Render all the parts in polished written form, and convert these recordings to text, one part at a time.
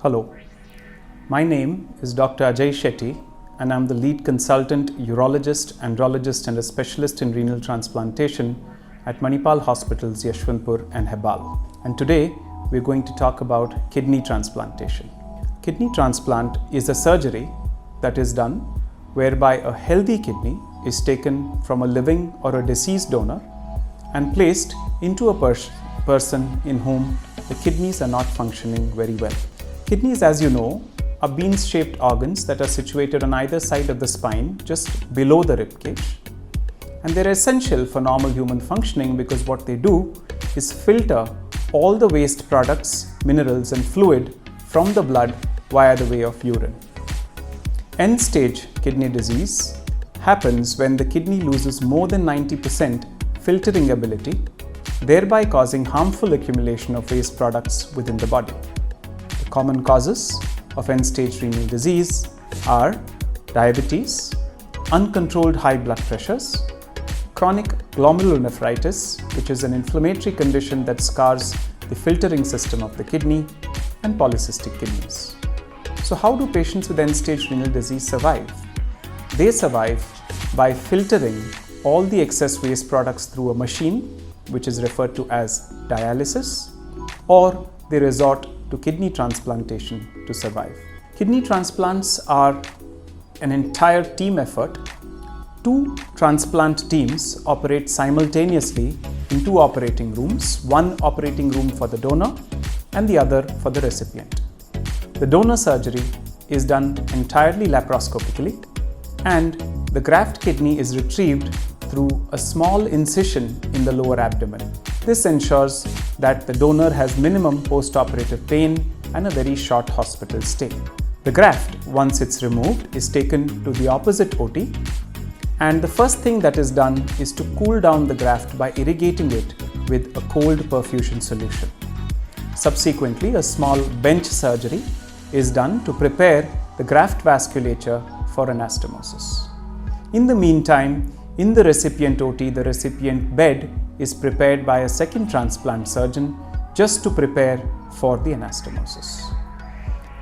Hello, my name is Dr. Ajay S Shetty and I'm the lead consultant urologist, andrologist and a specialist in renal transplantation at Manipal hospitals Yeshwanthpur and Hebbal. And today we're going to talk about kidney transplantation. Kidney transplant is a surgery that is done whereby a healthy kidney is taken from a living or a deceased donor and placed into a person in whom the kidneys are not functioning very well. Kidneys, as you know, are bean-shaped organs that are situated on either side of the spine, just below the ribcage. And they're essential for normal human functioning because what they do is filter all the waste products, minerals and fluid from the blood via the way of urine. End-stage kidney disease happens when the kidney loses more than 90% filtering ability, thereby causing harmful accumulation of waste products within the body. The common causes of end-stage renal disease are diabetes, uncontrolled high blood pressures, chronic glomerulonephritis, which is an inflammatory condition that scars the filtering system of the kidney, and polycystic kidneys. So how do patients with end-stage renal disease survive? They survive by filtering all the excess waste products through a machine, which is referred to as dialysis, or they resort to kidney transplantation to survive. Kidney transplants are an entire team effort. 2 transplant teams operate simultaneously in 2 operating rooms, one operating room for the donor and the other for the recipient. The donor surgery is done entirely laparoscopically, and the graft kidney is retrieved through a small incision in the lower abdomen. This ensures that the donor has minimum post-operative pain and a very short hospital stay. The graft, once it's removed, is taken to the opposite OT, and the first thing that is done is to cool down the graft by irrigating it with a cold perfusion solution. Subsequently, a small bench surgery is done to prepare the graft vasculature for anastomosis. In the meantime, in the recipient OT, the recipient bed is prepared by a second transplant surgeon just to prepare for the anastomosis.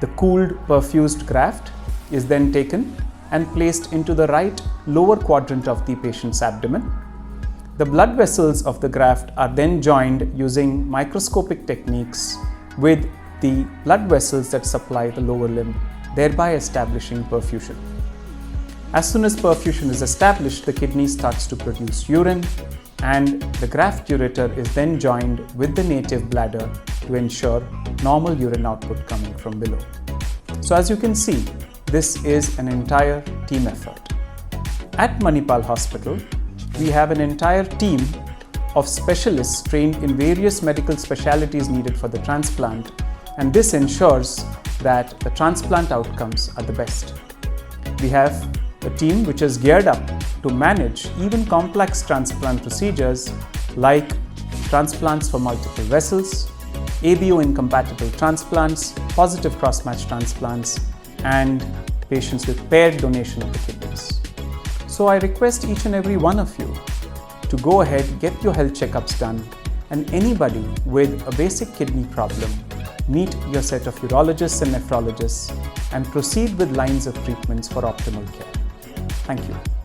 The cooled perfused graft is then taken and placed into the right lower quadrant of the patient's abdomen. The blood vessels of the graft are then joined using microscopic techniques with the blood vessels that supply the lower limb, thereby establishing perfusion. As soon as perfusion is established, the kidney starts to produce urine, and the graft ureter is then joined with the native bladder to ensure normal urine output coming from below. So as you can see, this is an entire team effort. At Manipal Hospital, we have an entire team of specialists trained in various medical specialties needed for the transplant, and this ensures that the transplant outcomes are the best. We have a team which is geared up to manage even complex transplant procedures like transplants for multiple vessels, ABO incompatible transplants, positive cross-match transplants, and patients with paired donation of the kidneys. So I request each and every one of you to go ahead, get your health checkups done, and anybody with a basic kidney problem, meet your set of urologists and nephrologists and proceed with lines of treatments for optimal care. Thank you.